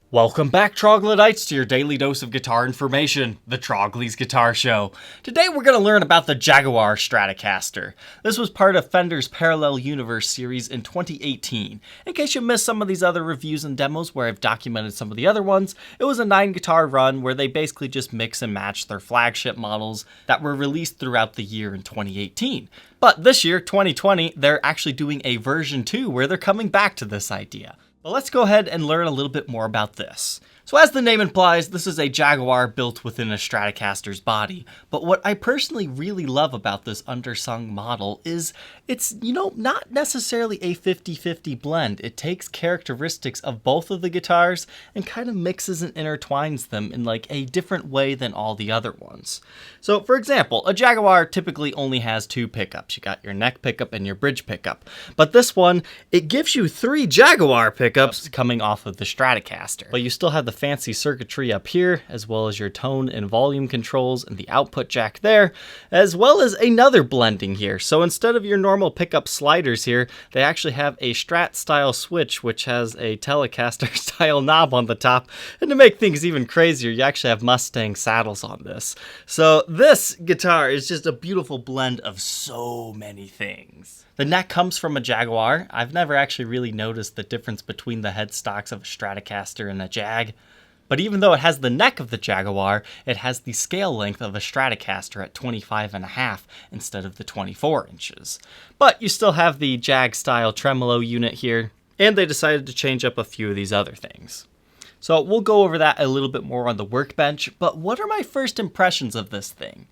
Welcome back, Troglodytes, to your daily dose of guitar information, the Trogly's Guitar Show. Today we're going to learn about the Jaguar Stratocaster. This was part of Fender's Parallel Universe series in 2018. In case you missed some of these other reviews and demos where I've documented some of the other ones, it was a 9-guitar run where they basically just mix and match their flagship models that were released throughout the year in 2018. But this year, 2020, they're actually doing a version 2 where they're coming back to this idea. But let's go ahead and learn a little bit more about this. So as the name implies, this is a Jaguar built within a Stratocaster's body. But what I personally really love about this undersung model is it's, not necessarily a 50-50 blend. It takes characteristics of both of the guitars and kind of mixes and intertwines them in like a different way than all the other ones. So for example, a Jaguar typically only has 2 pickups. You got your neck pickup and your bridge pickup. But this one, it gives you 3 Jaguar pickups coming off of the Stratocaster. But you still have the fancy circuitry up here, as well as your tone and volume controls and the output jack there, as well as another blending here. So instead of your normal pickup sliders here, they actually have a Strat style switch, which has a Telecaster style knob on the top. And to make things even crazier, you actually have Mustang saddles on this. So this guitar is just a beautiful blend of so many things. The neck comes from a Jaguar. I've never actually really noticed the difference between the headstocks of a Stratocaster and a Jag. But even though it has the neck of the Jaguar, it has the scale length of a Stratocaster at 25.5 instead of the 24 inches. But you still have the Jag style tremolo unit here, and they decided to change up a few of these other things. So we'll go over that a little bit more on the workbench, but what are my first impressions of this thing?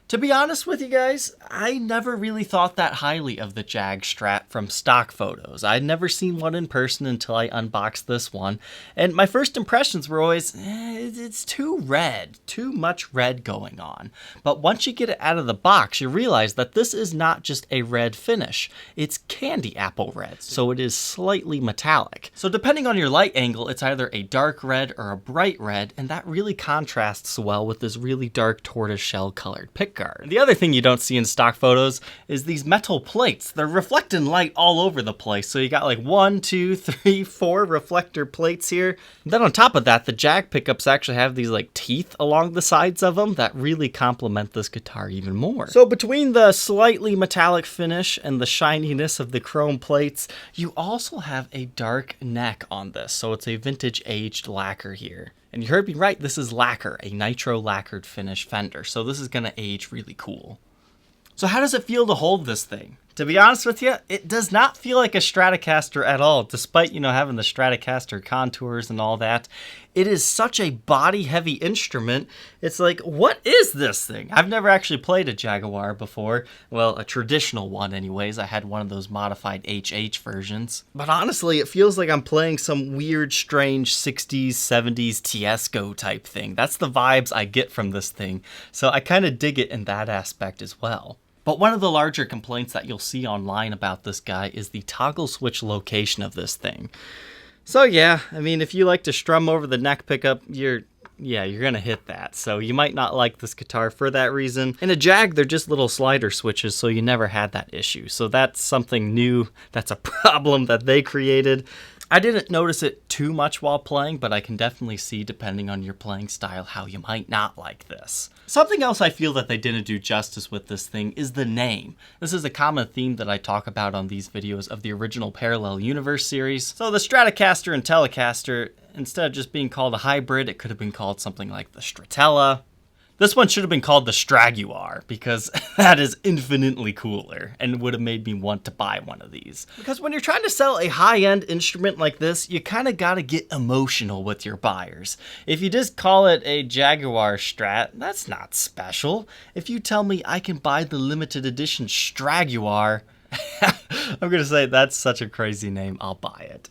To be honest with you guys, I never really thought that highly of the Jag Strat from stock photos. I'd never seen one in person until I unboxed this one, and my first impressions were always, it's too red, too much red going on. But once you get it out of the box, you realize that this is not just a red finish, it's candy apple red, so it is slightly metallic. So depending on your light angle, it's either a dark red or a bright red, and that really contrasts well with this really dark tortoiseshell colored pick guard. The other thing you don't see in stock photos is these metal plates. They're reflecting light all over the place. So you got like 1, 2, 3, 4 reflector plates here. And then on top of that, the Jag pickups actually have these like teeth along the sides of them that really complement this guitar even more. So between the slightly metallic finish and the shininess of the chrome plates, you also have a dark neck on this. So it's a vintage aged lacquer here. And you heard me right, this is lacquer, a nitro lacquered finish Fender, so this is going to age really cool. So how does it feel to hold this thing? To be honest with you, it does not feel like a Stratocaster at all, despite, having the Stratocaster contours and all that. It is such a body-heavy instrument. It's like, what is this thing? I've never actually played a Jaguar before. Well, a traditional one anyways. I had one of those modified HH versions. But honestly, it feels like I'm playing some weird, strange 60s, 70s Tiesco type thing. That's the vibes I get from this thing. So I kind of dig it in that aspect as well. But one of the larger complaints that you'll see online about this guy is the toggle switch location of this thing. So yeah, if you like to strum over the neck pickup, you're gonna hit that. So you might not like this guitar for that reason. In a Jag, they're just little slider switches, so you never had that issue. So that's something new. That's a problem that they created. I didn't notice it too much while playing, but I can definitely see, depending on your playing style, how you might not like this. Something else I feel that they didn't do justice with this thing is the name. This is a common theme that I talk about on these videos of the original Parallel Universe series. So the Stratocaster and Telecaster, instead of just being called a hybrid, it could have been called something like the Stratella. This one should have been called the Straguar, because that is infinitely cooler and would have made me want to buy one of these. Because when you're trying to sell a high-end instrument like this, you kind of got to get emotional with your buyers. If you just call it a Jaguar Strat, that's not special. If you tell me I can buy the limited edition Straguar, I'm going to say that's such a crazy name, I'll buy it.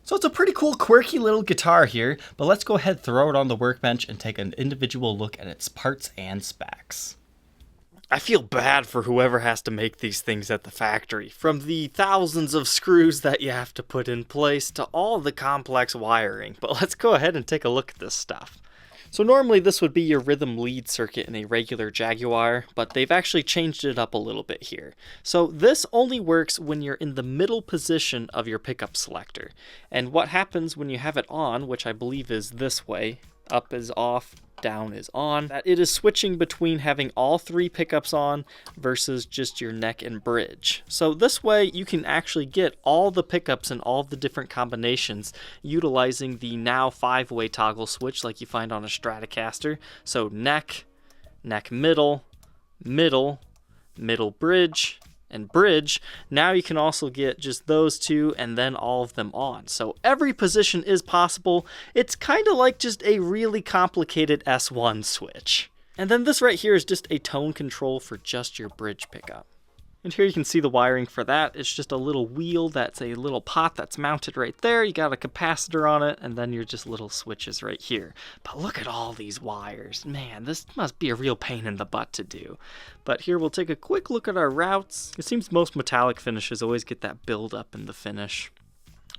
So it's a pretty cool, quirky little guitar here, but let's go ahead, throw it on the workbench, and take an individual look at its parts and specs. I feel bad for whoever has to make these things at the factory. From the thousands of screws that you have to put in place to all the complex wiring. But let's go ahead and take a look at this stuff. So normally this would be your rhythm lead circuit in a regular Jaguar, but they've actually changed it up a little bit here. So this only works when you're in the middle position of your pickup selector. And what happens when you have it on, which I believe is this way, up is off, down is on, that it is switching between having all three pickups on versus just your neck and bridge. So this way you can actually get all the pickups in all the different combinations utilizing the now 5-way toggle switch like you find on a Stratocaster. So neck, neck middle, middle, middle bridge, and bridge. Now you can also get just those two and then all of them on. So every position is possible. It's kind of like just a really complicated S1 switch. And then this right here is just a tone control for just your bridge pickup. And here you can see the wiring for that. It's just a little wheel that's a little pot that's mounted right there. You got a capacitor on it, and then your just little switches right here. But look at all these wires. Man, this must be a real pain in the butt to do. But here we'll take a quick look at our routes. It seems most metallic finishes always get that build up in the finish.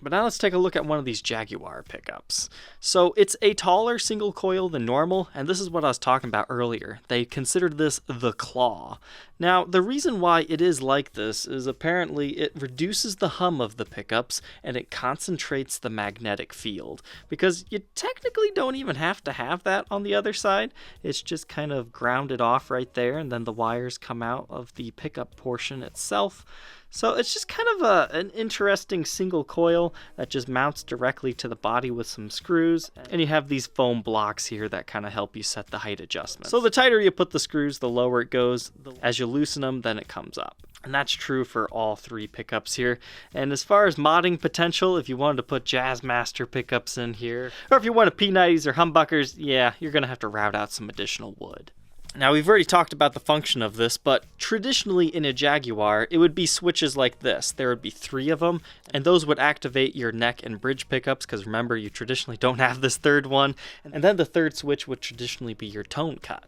But now let's take a look at one of these Jaguar pickups. So it's a taller single coil than normal, and this is what I was talking about earlier. They considered this the claw. Now, the reason why it is like this is apparently it reduces the hum of the pickups and it concentrates the magnetic field, because you technically don't even have to have that on the other side. It's just kind of grounded off right there, and then the wires come out of the pickup portion itself. So it's just kind of an interesting single coil that just mounts directly to the body with some screws. And you have these foam blocks here that kind of help you set the height adjustment. So the tighter you put the screws, the lower it goes. As you loosen them, then it comes up. And that's true for all three pickups here. And as far as modding potential, if you wanted to put Jazzmaster pickups in here, or if you want P90s or humbuckers, yeah, you're going to have to route out some additional wood. Now, we've already talked about the function of this, but traditionally in a Jaguar, it would be switches like this. There would be 3 of them, and those would activate your neck and bridge pickups, because remember, you traditionally don't have this third one. And then the third switch would traditionally be your tone cut.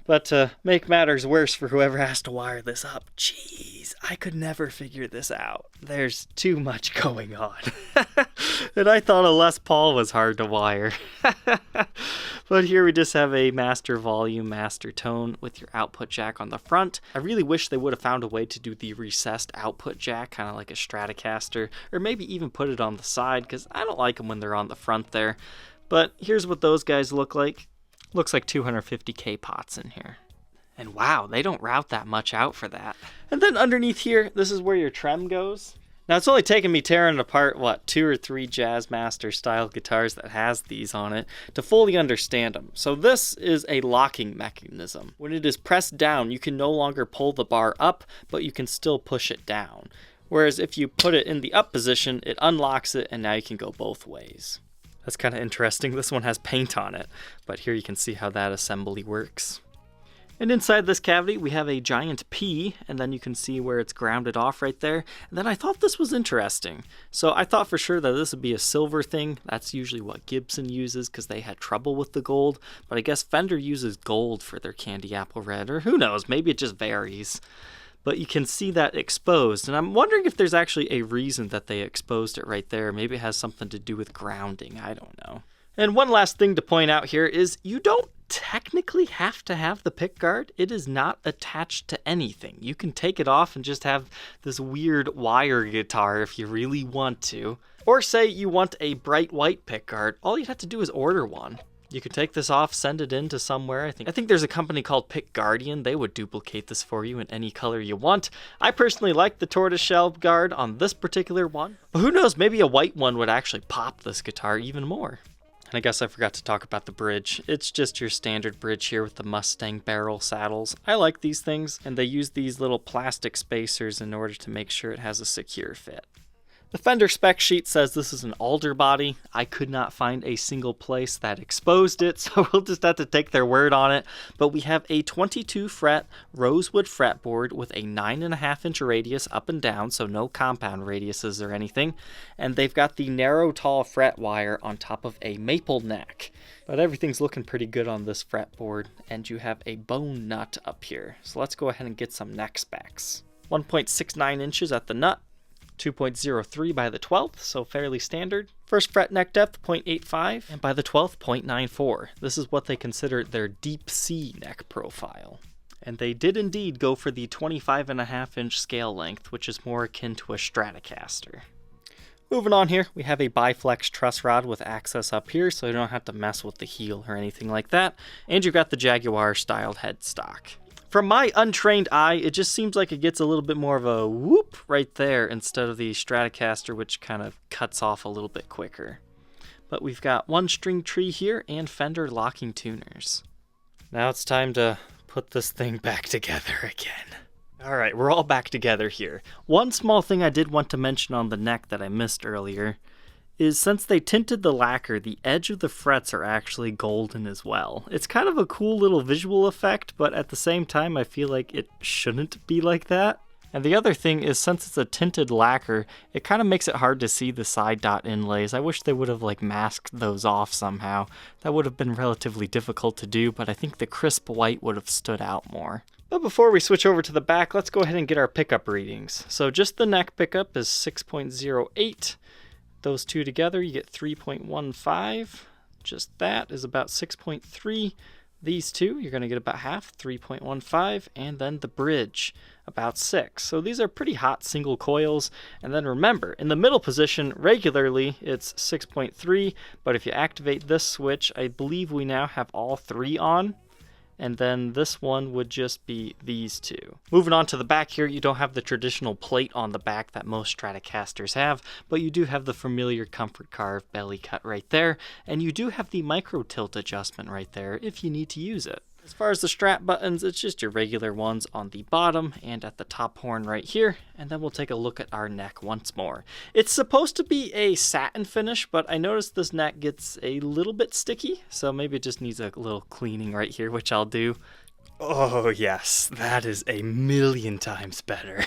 But to make matters worse for whoever has to wire this up, jeez, I could never figure this out. There's too much going on. And I thought a Les Paul was hard to wire. But here we just have a master volume, master tone with your output jack on the front. I really wish they would have found a way to do the recessed output jack, kind of like a Stratocaster, or maybe even put it on the side, because I don't like them when they're on the front there. But here's what those guys look like. Looks like 250K pots in here. And wow, they don't route that much out for that. And then underneath here, this is where your trem goes. Now, it's only taken me tearing apart, 2 or 3 Jazzmaster style guitars that has these on it to fully understand them. So this is a locking mechanism. When it is pressed down, you can no longer pull the bar up, but you can still push it down. Whereas if you put it in the up position, it unlocks it, and now you can go both ways. That's kind of interesting. This one has paint on it, but here you can see how that assembly works. And inside this cavity, we have a giant P, and then you can see where it's grounded off right there. And then I thought this was interesting. So I thought for sure that this would be a silver thing. That's usually what Gibson uses because they had trouble with the gold. But I guess Fender uses gold for their candy apple red, or who knows, maybe it just varies. But you can see that exposed, and I'm wondering if there's actually a reason that they exposed it right there. Maybe it has something to do with grounding, I don't know. And one last thing to point out here is you don't technically have to have the pick guard. It is not attached to anything. You can take it off and just have this weird wire guitar if you really want to. Or say you want a bright white pick guard, all you have to do is order one. You could take this off, send it in to somewhere. I think there's a company called Pick Guardian. They would duplicate this for you in any color you want. I personally like the tortoiseshell guard on this particular one. But who knows, maybe a white one would actually pop this guitar even more. And I guess I forgot to talk about the bridge. It's just your standard bridge here with the Mustang barrel saddles. I like these things, and they use these little plastic spacers in order to make sure it has a secure fit. The Fender spec sheet says this is an alder body. I could not find a single place that exposed it, so we'll just have to take their word on it. But we have a 22 fret rosewood fretboard with a 9.5-inch radius up and down, so no compound radiuses or anything. And they've got the narrow, tall fret wire on top of a maple neck. But everything's looking pretty good on this fretboard, and you have a bone nut up here. So let's go ahead and get some neck specs. 1.69 inches at the nut. 2.03 by the 12th, so fairly standard. First fret neck depth 0.85, and by the 12th 0.94. This is what they consider their deep C neck profile. And they did indeed go for the 25.5-inch scale length, which is more akin to a Stratocaster. Moving on here, we have a biflex truss rod with access up here, so you don't have to mess with the heel or anything like that. And you've got the Jaguar styled headstock. From my untrained eye, it just seems like it gets a little bit more of a whoop right there instead of the Stratocaster, which kind of cuts off a little bit quicker. But we've got one string tree here and Fender locking tuners. Now it's time to put this thing back together again. All right, we're all back together here. One small thing I did want to mention on the neck that I missed earlier is since they tinted the lacquer, the edge of the frets are actually golden as well. It's kind of a cool little visual effect, but at the same time, I feel like it shouldn't be like that. And the other thing is, since it's a tinted lacquer, it kind of makes it hard to see the side dot inlays. I wish they would have masked those off somehow. That would have been relatively difficult to do, but I think the crisp white would have stood out more. But before we switch over to the back, let's go ahead and get our pickup readings. So just the neck pickup is 6.08. Those two together, you get 3.15. Just that is about 6.3. These two, you're going to get about half, 3.15, and then the bridge, about 6. So these are pretty hot single coils. And then remember, in the middle position, regularly, it's 6.3, but if you activate this switch, I believe we now have all 3 on. And then this one would just be these two. Moving on to the back here, you don't have the traditional plate on the back that most Stratocasters have, but you do have the familiar comfort carve belly cut right there, and you do have the micro tilt adjustment right there if you need to use it. As far as the Strat buttons, it's just your regular ones on the bottom and at the top horn right here, and then we'll take a look at our neck once more. It's supposed to be a satin finish, but I noticed this neck gets a little bit sticky, so maybe it just needs a little cleaning right here, which I'll do. Oh yes, that is a million times better.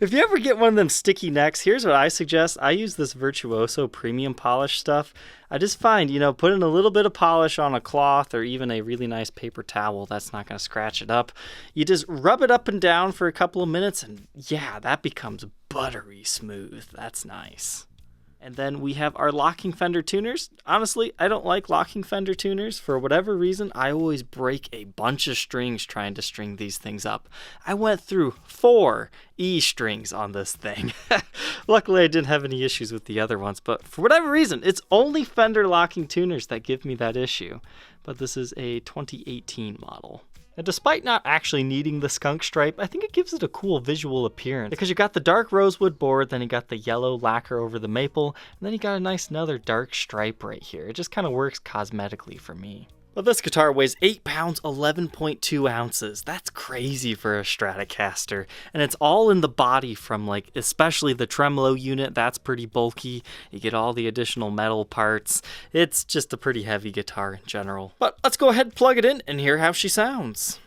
If you ever get one of them sticky necks, here's what I suggest. I use this Virtuoso premium polish stuff. I just find, putting a little bit of polish on a cloth or even a really nice paper towel, that's not going to scratch it up. You just rub it up and down for a couple of minutes and yeah, that becomes buttery smooth. That's nice. And then we have our locking Fender tuners. Honestly, I don't like locking Fender tuners. For whatever reason, I always break a bunch of strings trying to string these things up. I went through 4 E strings on this thing. Luckily, I didn't have any issues with the other ones, but for whatever reason, it's only Fender locking tuners that give me that issue. But this is a 2018 model. And despite not actually needing the skunk stripe, I think it gives it a cool visual appearance. Because you got the dark rosewood board, then you got the yellow lacquer over the maple, and then you got a nice another dark stripe right here. It just kind of works cosmetically for me. But this guitar weighs 8 pounds, 11.2 ounces. That's crazy for a Stratocaster. And it's all in the body from especially the tremolo unit, that's pretty bulky. You get all the additional metal parts. It's just a pretty heavy guitar in general. But let's go ahead and plug it in and hear how she sounds.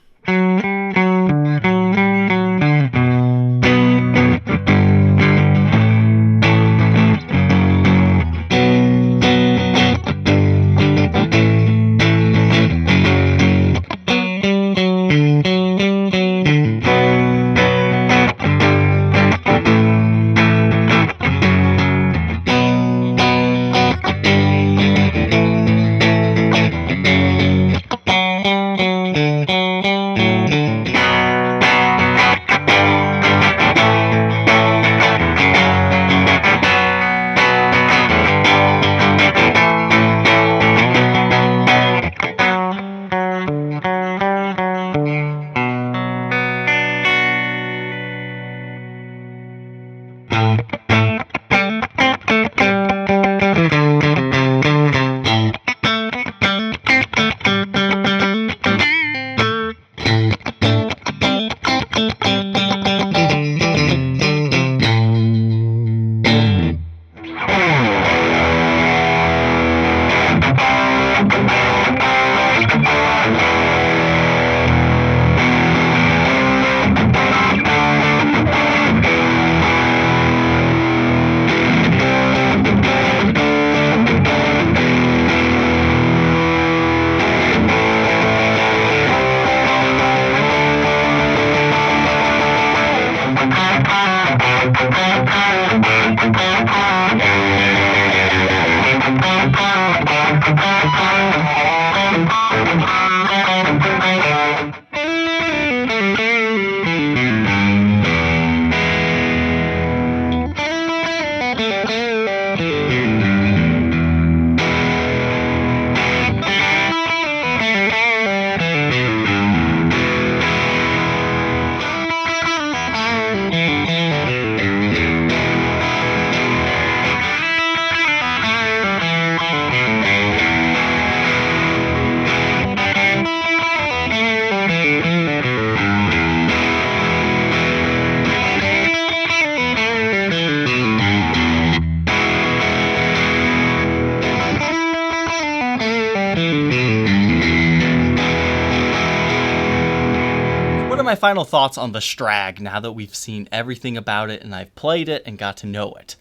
my final thoughts on the Strag now that we've seen everything about it and I've played it and got to know it.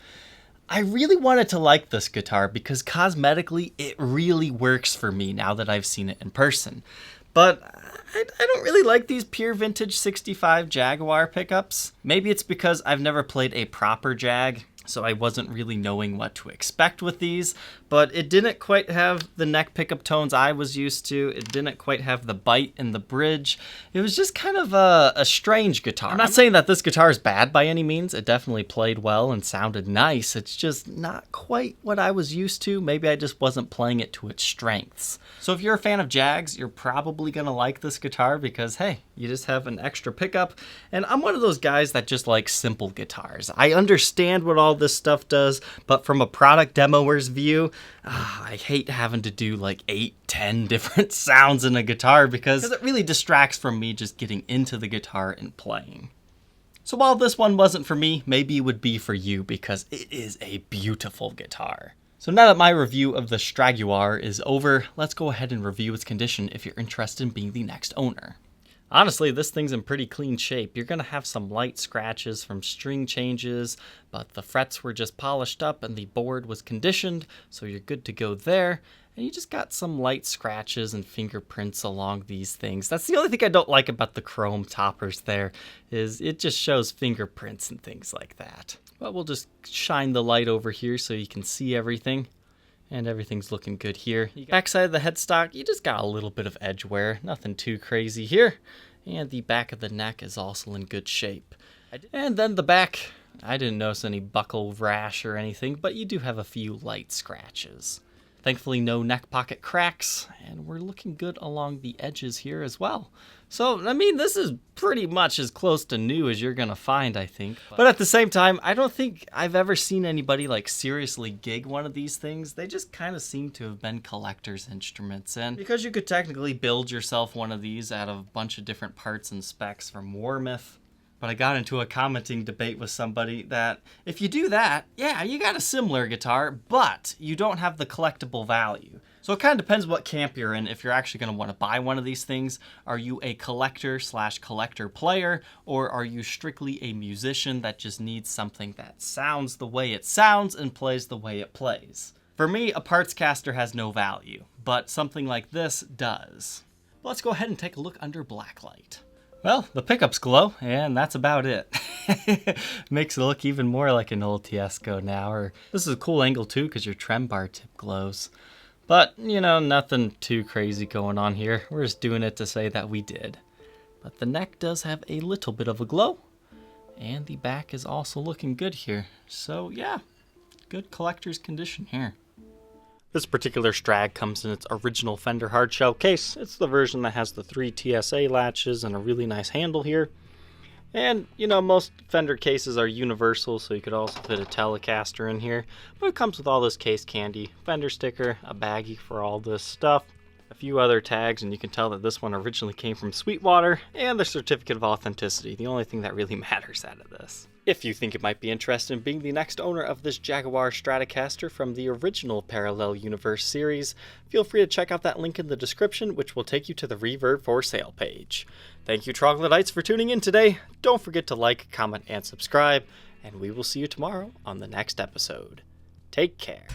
I really wanted to like this guitar because cosmetically it really works for me now that I've seen it in person. But I don't really like these pure vintage 65 Jaguar pickups. Maybe it's because I've never played a proper Jag, so I wasn't really knowing what to expect with these, but it didn't quite have the neck pickup tones I was used to. It didn't quite have the bite in the bridge. It was just kind of a strange guitar. I'm not saying that this guitar is bad by any means. It definitely played well and sounded nice. It's just not quite what I was used to. Maybe I just wasn't playing it to its strengths. So if you're a fan of Jags, you're probably gonna like this guitar because, hey, you just have an extra pickup. And I'm one of those guys that just likes simple guitars. I understand what all this stuff does, but from a product demoer's view, I hate having to do like 8-10 different sounds in a guitar because it really distracts from me just getting into the guitar and playing. So while this one wasn't for me, maybe it would be for you because it is a beautiful guitar. So now that my review of the Jaguar is over, let's go ahead and review its condition if you're interested in being the next owner. Honestly, this thing's in pretty clean shape. You're gonna have some light scratches from string changes, but the frets were just polished up and the board was conditioned, so you're good to go there. And you just got some light scratches and fingerprints along these things. That's the only thing I don't like about the chrome toppers there, is it just shows fingerprints and things like that. But we'll just shine the light over here so you can see everything. And everything's looking good here. Backside of the headstock, you just got a little bit of edge wear. Nothing too crazy here. And the back of the neck is also in good shape. And then the back, I didn't notice any buckle rash or anything, but you do have a few light scratches. Thankfully, no neck pocket cracks, and we're looking good along the edges here as well. So, I mean, this is pretty much as close to new as you're gonna find, I think. But at the same time, I don't think I've ever seen anybody like seriously gig one of these things. They just kind of seem to have been collector's instruments. And because you could technically build yourself one of these out of a bunch of different parts and specs from Warmouth, but I got into a commenting debate with somebody that if you do that, yeah, you got a similar guitar, but you don't have the collectible value. So it kind of depends what camp you're in if you're actually going to want to buy one of these things. Are you a collector/collector player, or are you strictly a musician that just needs something that sounds the way it sounds and plays the way it plays? For me, a parts caster has no value, but something like this does. Let's go ahead and take a look under Blacklight. Well, the pickups glow, and that's about it. Makes it look even more like an old Tiesco now, or this is a cool angle too because your trem bar tip glows. But, you know, nothing too crazy going on here. We're just doing it to say that we did. But the neck does have a little bit of a glow, and the back is also looking good here. So yeah, good collector's condition here. This particular Strag comes in its original Fender hardshell case. It's the version that has the 3 TSA latches and a really nice handle here. And, you know, most Fender cases are universal, so you could also fit a Telecaster in here. But it comes with all this case candy, Fender sticker, a baggie for all this stuff, a few other tags, and you can tell that this one originally came from Sweetwater, and the certificate of authenticity, the only thing that really matters out of this. If you think you might be interested in being the next owner of this Jaguar Stratocaster from the original Parallel Universe series, feel free to check out that link in the description, which will take you to the Reverb for sale page. Thank you, Troglodytes, for tuning in today. Don't forget to like, comment, and subscribe, and we will see you tomorrow on the next episode. Take care.